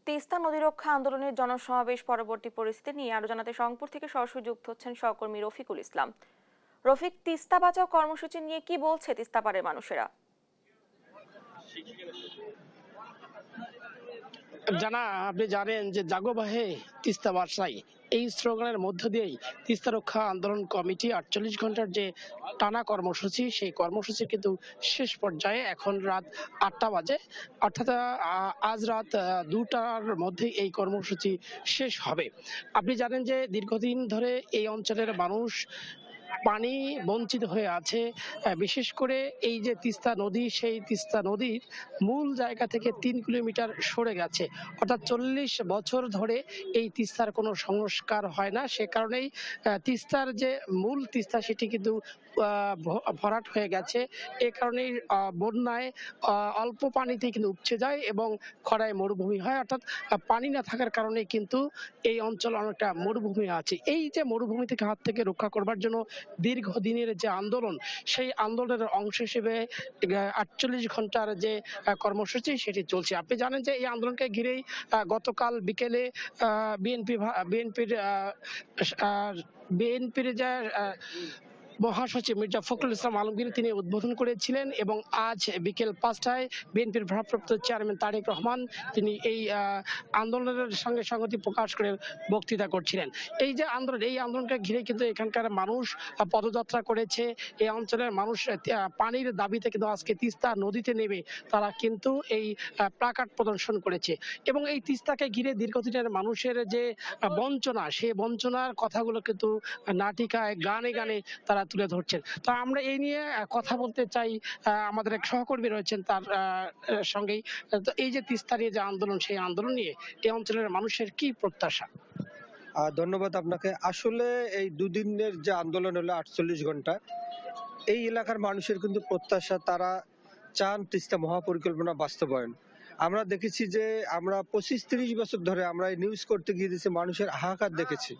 তিস্তা নদী রক্ষা আন্দোলনের জনসমাবেশ পরবর্তী পরিস্থিতি নিয়ে আরো জানাতে রংপুর থেকে সরাসরি যুক্ত হচ্ছেন সহকর্মী রফিকুল ইসলাম। রফিক, তিস্তা বাঁচাও কর্মসূচি নিয়ে কি বলছে তিস্তা পাড়ের মানুষেরা? জানা, আপনি জানেন যে জাগো বাহে তিস্তা বাঁচাই, এই স্লোগানের মধ্য দিয়েই তিস্তা রক্ষা আন্দোলন কমিটি 48 ঘন্টার যে টানা কর্মসূচি, সেই কর্মসূচি কিন্তু শেষ পর্যায়ে। এখন রাত 8টা বাজে, অর্থাৎ আজ রাত 2টার মধ্যে এই কর্মসূচি শেষ হবে। আপনি জানেন যে দীর্ঘদিন ধরে এই অঞ্চলের মানুষ পানি বঞ্চিত হয়ে আছে। বিশেষ করে এই যে তিস্তা নদী, সেই তিস্তা নদীর মূল জায়গা থেকে 3 কিলোমিটার সরে গেছে, অর্থাৎ 40 বছর ধরে এই তিস্তার কোনো সংস্কার হয় না। সে কারণেই তিস্তার যে মূল তিস্তা সেটি কিন্তু ভরাট হয়ে গেছে। এ কারণেই বন্যায় অল্প পানিতে কিন্তু উপচে যায় এবং খরায় মরুভূমি হয়, অর্থাৎ পানি না থাকার কারণে কিন্তু এই অঞ্চল অনেকটা মরুভূমি আছে। এই যে মরুভূমি থেকে হাত থেকে রক্ষা করবার জন্য দীর্ঘদিনের যে আন্দোলন, সেই আন্দোলনের অংশ হিসেবে 48 ঘন্টার যে কর্মসূচি সেটি চলছে। আপনি জানেন যে এই আন্দোলনকে ঘিরেই গতকাল বিকেলে বিএনপি বিএনপির বিএনপির যে মহাসচিব মির্জা ফখরুল ইসলাম আলমগীর তিনি উদ্বোধন করেছিলেন এবং আজ বিকেল 5টায় বিএনপির ভারপ্রাপ্ত চেয়ারম্যান তারেক রহমান তিনি এই আন্দোলনের সঙ্গে সংগতি প্রকাশ করে বক্তৃতা করছিলেন। এই যে আন্দোলন, এই আন্দোলনকে ঘিরে কিন্তু এখানকার মানুষ পদযাত্রা করেছে। এই অঞ্চলের মানুষ পানির দাবিতে কিন্তু আজকে তিস্তা নদীতে নেমে তারা কিন্তু এই প্লাকার্ড প্রদর্শন করেছে এবং এই তিস্তাকে ঘিরে দীর্ঘদিনের মানুষের যে বঞ্চনা, সেই বঞ্চনার কথাগুলো কিন্তু নাটিকায় গানে গানে তারা তুলে ধরছেন। তো আমরা এই নিয়ে কথা বলতে চাই, আমাদের এক সহকর্মী রয়েছেন তার সঙ্গেই। তো এই যে তিস্তা নিয়ে যে আন্দোলন, সেই আন্দোলন নিয়ে এই অঞ্চলের মানুষের কি প্রত্যাশা? ধন্যবাদ আপনাকে। আসলে এই দুদিনের যে আন্দোলন হলো 48 ঘন্টা, এই এলাকার মানুষের কিন্তু প্রত্যাশা, তারা চান তিস্তা মহাপরিকল্পনা বাস্তবায়ন। আমরা দেখেছি যে আমরা 25-30 বছর ধরে আমরা এই নিউজ করতে গিয়ে দিয়েছি, মানুষের হাহাকার দেখেছি,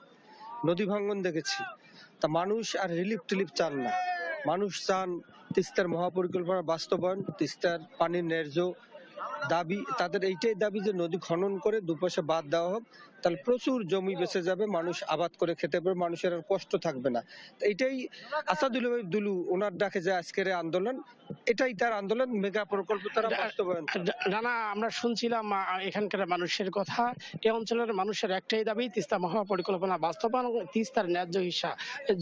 নদী ভাঙ্গন দেখেছি। তা মানুষ আর রিলিফ টিলিফ চান না, মানুষ চান তিস্তার মহাপরিকল্পনা বাস্তবায়ন, তিস্তার পানির ন্যায্য দাবি। তাদের এইটাই দাবি যে নদী খনন করে দুপাশে বাঁধ দেওয়া হোক, তাহলে প্রচুর জমি বেঁচে যাবে, মানুষ আবাদ করে খেতে পারবে, মানুষের আর কষ্ট থাকবে না। এইটাই আসাদুল্লাহ দুলু ওনার ডাকে যে আজকের আন্দোলন, এটাই তার আন্দোলন, মেগা প্রকল্প তারা বাস্তবায়ন। রানা, আমরা শুনছিলাম এখানকার মানুষের কথা। এই অঞ্চলের মানুষের একটাই দাবি তিস্তা মহাপরিকল্পনা বাস্তবায়ন এবং তিস্তার ন্যায্য হিস্সা।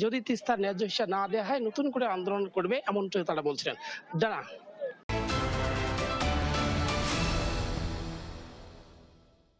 যদি তিস্তার ন্যায্য হিস্সা না দেওয়া হয় নতুন করে আন্দোলন করবে, এমনটাই তারা বলছিলেন। জানা।